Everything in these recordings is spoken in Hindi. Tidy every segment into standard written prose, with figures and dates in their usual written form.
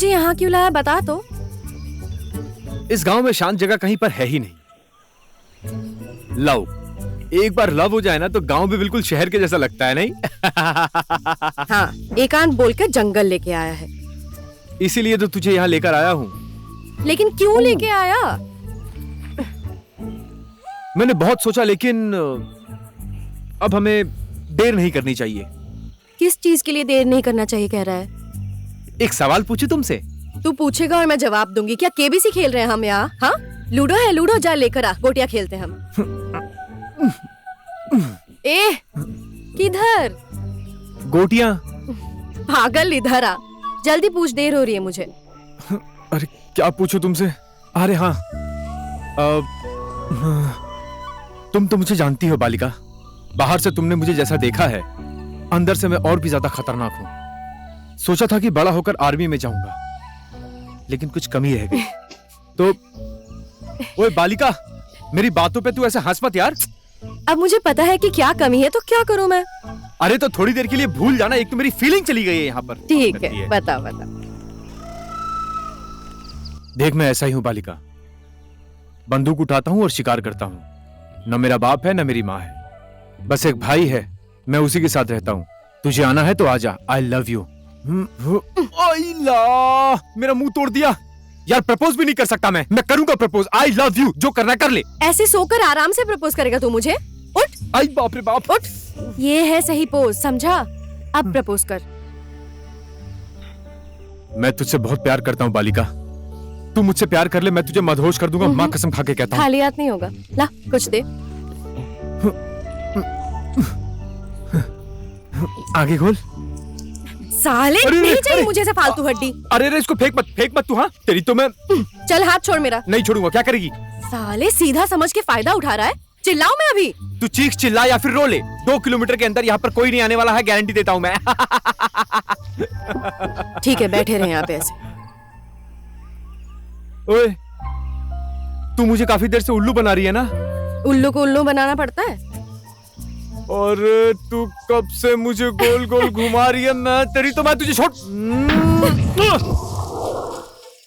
मुझे यहाँ क्यों लाया बता तो। इस गांव में शांत जगह कहीं पर है ही नहीं। लव, एक बार लव हो जाए ना तो गांव भी बिल्कुल शहर के जैसा लगता है, नहीं? हाँ, एकांत बोल के जंगल लेके आया है। इसीलिए तो तुझे यहाँ लेकर आया हूँ। लेकिन क्यों लेके आया? मैंने बहुत सोचा, लेकिन अब हमें देर नहीं करनी चाहिए। किस चीज के लिए देर नहीं करना चाहिए कह रहा है? एक सवाल पूछूं तुमसे? तू पूछेगा और मैं जवाब दूंगी। क्या केबीसी खेल रहे हैं हम यहाँ? हाँ, लूडो है, लूडो जा लेकर आ, गोटियां खेलते हैं हम। ए, किधर? गोटियां? पागल, इधर आ, जल्दी पूछ, देर हो रही है मुझे। अरे क्या पूछूं तुमसे? अरे हाँ, तुम तो मुझे जानती हो बालिका। बाहर से तुमने मुझे जैसा देखा है, अंदर से मैं और भी ज्यादा खतरनाक हूँ। सोचा था कि बड़ा होकर आर्मी में जाऊंगा, लेकिन कुछ कमी रह गई। तो ओए बालिका, मेरी बातों पे तू ऐसे हंस मत यार। अब मुझे पता है कि क्या कमी है, तो क्या करूं मैं? अरे तो थोड़ी देर के लिए भूल जाना, एक तो मेरी फीलिंग चली गई है यहाँ पर। ठीक है, बता बता। देख, मैं ऐसा ही हूँ बालिका। बंदूक उठाता हूँ और शिकार करता हूँ। न मेरा बाप है न मेरी माँ है, बस एक भाई है, मैं उसी के साथ रहता हूँ। तुझे आना है तो आजा, आई लव यू। मेरा मुंह तोड़ दिया यार। प्रपोज भी नहीं कर सकता मैं करूंगा प्रपोज। आई लव यू, जो करना कर ले। ऐसे सोकर आराम से प्रपोज करेगा तू मुझे? उठ। आई बाप रे बाप, उठ। ये है सही पोज, समझा? अब प्रपोज कर। मैं तुझसे बहुत प्यार करता हूँ बालिका। तू मुझसे प्यार कर ले, मैं तुझे मदहोश कर दूंगा। माँ कसम खा के कहता हूँ। खाली हाथ नहीं होगा, ला कुछ दे। आगे खोल। साले, नहीं चाहिए मुझे ऐसे फालतू हड्डी। अरे इसको फेंक मत तू। हाँ तेरी तो मैं। चल हाथ छोड़ मेरा। नहीं छोड़ूंगा। क्या करेगी? साले सीधा समझ के फायदा उठा रहा है। चिल्लाऊं मैं अभी? तू चीख चिल्ला या फिर रो ले, 2 किलोमीटर के अंदर यहाँ पर कोई नहीं आने वाला है, गारंटी देता हूँ मैं। ठीक है, बैठे रहे यहाँ पे ऐसे। ओए, तू मुझे काफी देर से उल्लू बना रही है ना? उल्लू को उल्लू बनाना पड़ता है। और तू कब से मुझे गोल गोल घुमा रही है? मैं तुझे छोड़।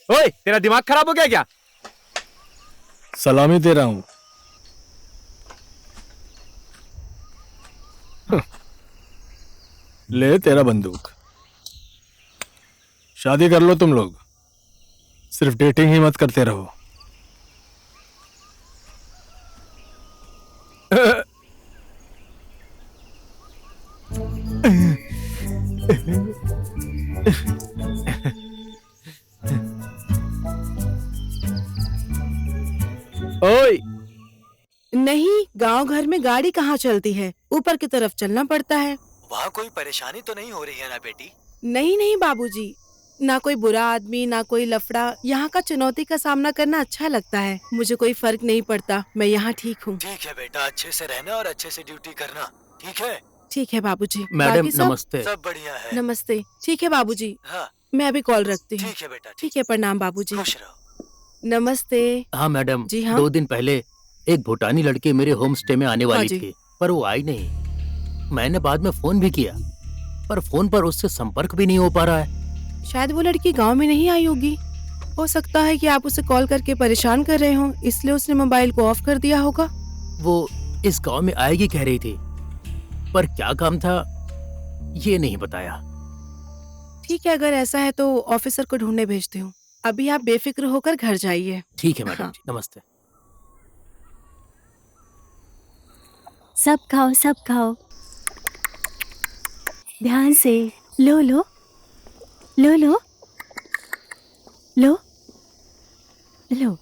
ओए, तेरा दिमाग खराब हो गया क्या? सलामी दे रहा हूं। ले तेरा बंदूक। शादी कर लो तुम लोग, सिर्फ डेटिंग ही मत करते रहो। ओए, नहीं, गांव घर में गाड़ी कहाँ चलती है, ऊपर की तरफ चलना पड़ता है। वहाँ कोई परेशानी तो नहीं हो रही है ना बेटी? नहीं नहीं बाबूजी, ना कोई बुरा आदमी ना कोई लफड़ा। यहाँ का चुनौती का सामना करना अच्छा लगता है। मुझे कोई फर्क नहीं पड़ता, मैं यहाँ ठीक हूँ। ठीक है बेटा, अच्छे से रहना और अच्छे से ड्यूटी करना, ठीक है? ठीक है बाबूजी। मैडम नमस्ते। सब बढ़िया है। नमस्ते। ठीक है बाबूजी। हाँ, मैं अभी कॉल रखती हूँ। ठीक है बेटा। ठीक है, प्रणाम बाबूजी। खुश रहो। नमस्ते। हाँ मैडम। जी हाँ। 2 दिन पहले एक भूटानी लड़की मेरे होम स्टे में आने वाली थी, पर वो आई नहीं। मैंने बाद में फोन भी किया, पर फोन पर उससे संपर्क भी नहीं हो पा रहा है। शायद वो लड़की गांव में नहीं आई होगी। हो सकता है कि आप उसे कॉल करके परेशान कर रहे हो, इसलिए उसने मोबाइल को ऑफ कर दिया होगा। वो इस गांव में आएगी कह रही थी, पर क्या काम था ये नहीं बताया। ठीक है, अगर ऐसा है तो ऑफिसर को ढूंढने भेजती हूँ। अभी आप बेफिक्र होकर घर जाइए। ठीक है मैडम जी, नमस्ते। सब खाओ सब खाओ, ध्यान से। लो लो लो लो लो लो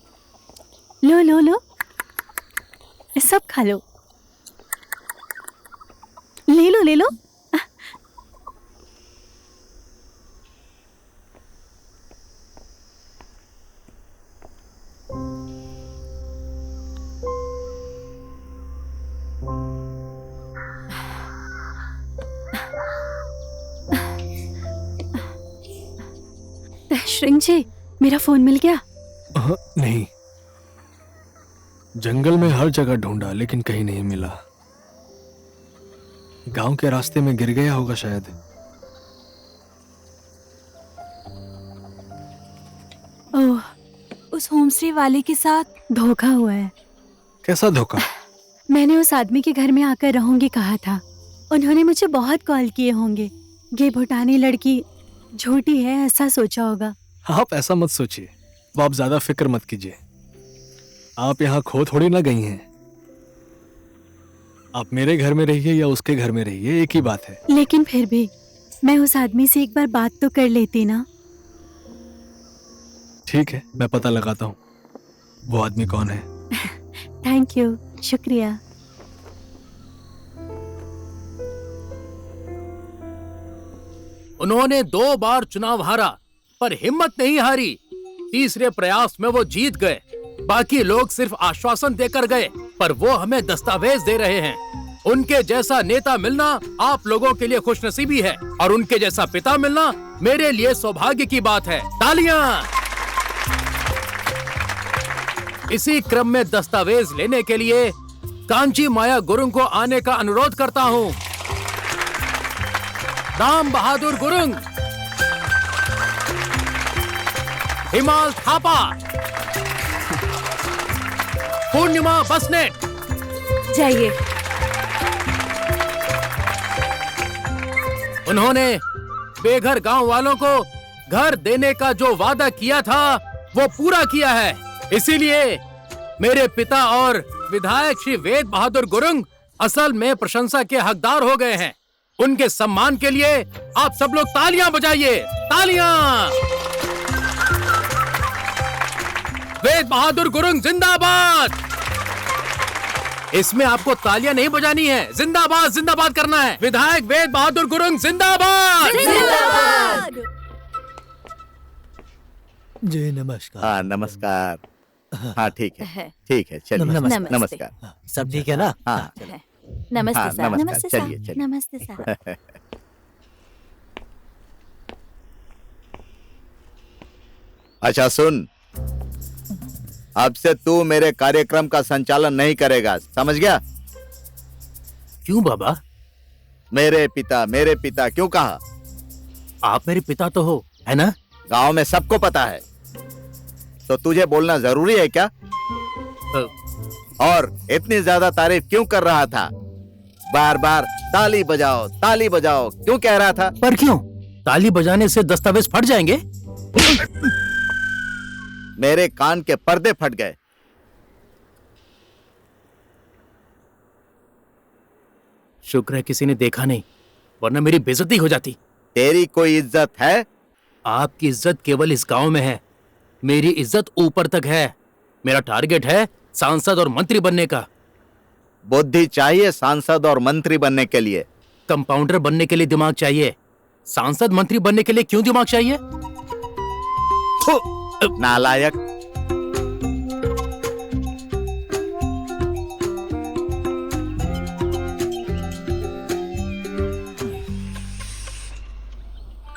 लो लो लो, सब खा लो। ले लो ले लो। श्रिंग जी, मेरा फोन मिल गया? नहीं, जंगल में हर जगह ढूंढा लेकिन कहीं नहीं मिला। गांव के रास्ते में गिर गया होगा शायद। उस होमस्टे वाले के साथ धोखा हुआ है। कैसा धोखा? मैंने उस आदमी के घर में आकर रहूंगी कहा था। उन्होंने मुझे बहुत कॉल किए होंगे। ये भूटानी लड़की झूठी है ऐसा सोचा होगा। आप ऐसा मत सोचिए, वो आप ज्यादा फिक्र मत कीजिए। आप यहाँ खो थोड़ी ना गई हैं। आप मेरे घर में रहिए या उसके घर में रहिए, एक ही बात है। लेकिन फिर भी मैं उस आदमी से एक बार बात तो कर लेती ना। ठीक है, मैं पता लगाता हूँ वो आदमी कौन है। थैंक यू, शुक्रिया। उन्होंने 2 बार चुनाव हारा पर हिम्मत नहीं हारी। तीसरे प्रयास में वो जीत गए। बाकी लोग सिर्फ आश्वासन देकर गए, पर वो हमें दस्तावेज दे रहे हैं। उनके जैसा नेता मिलना आप लोगों के लिए खुशनसीबी है और उनके जैसा पिता मिलना मेरे लिए सौभाग्य की बात है। तालियां! इसी क्रम में दस्तावेज लेने के लिए कांची माया गुरुंग को आने का अनुरोध करता हूँ। राम बहादुर गुरुंग, हिमाल थापा, पूर्णिमा बसनेट। जाइए। उन्होंने बेघर गांव वालों को घर देने का जो वादा किया था वो पूरा किया है। इसीलिए मेरे पिता और विधायक श्री वेद बहादुर गुरुंग असल में प्रशंसा के हकदार हो गए हैं। उनके सम्मान के लिए आप सब लोग तालियां बजाइए। तालियां! वेद बहादुर गुरुंग जिंदाबाद। इसमें आपको तालियां नहीं बजानी है, जिंदाबाद जिंदाबाद करना है। विधायक वेद बहादुर गुरुंग जिंदाबाद। जी नमस्कार। हाँ नमस्कार। हाँ ठीक है, ठीक है, चलिए नमस्ते। नमस्कार। सब ठीक है ना? हाँ नमस्ते हाँ, सर। नमस्कार, नमस्ते चलिए, सर। चलिए। नमस्ते सर। अच्छा सुन, अब से तू मेरे कार्यक्रम का संचालन नहीं करेगा, समझ गया? क्यों बाबा? मेरे पिता क्यों कहा? आप मेरे पिता तो हो, है ना? गांव में सबको पता है, तो तुझे बोलना जरूरी है क्या? और इतनी ज्यादा तारीफ क्यों कर रहा था? बार बार ताली बजाओ क्यों कह रहा था? पर क्यों? ताली बजाने से दस्तावेज फट जाएंगे? मेरे कान के पर्दे फट गए। शुक्र है किसी ने देखा नहीं, वरना मेरी बेइज्जती हो जाती। तेरी कोई इज्जत है? आपकी इज्जत केवल इस गांव में है, मेरी इज्जत ऊपर तक है। मेरा टारगेट है सांसद और मंत्री बनने का। बुद्धि चाहिए सांसद और मंत्री बनने के लिए। कंपाउंडर बनने के लिए दिमाग चाहिए, सांसद मंत्री बनने के लिए क्यों दिमाग चाहिए? नालायक।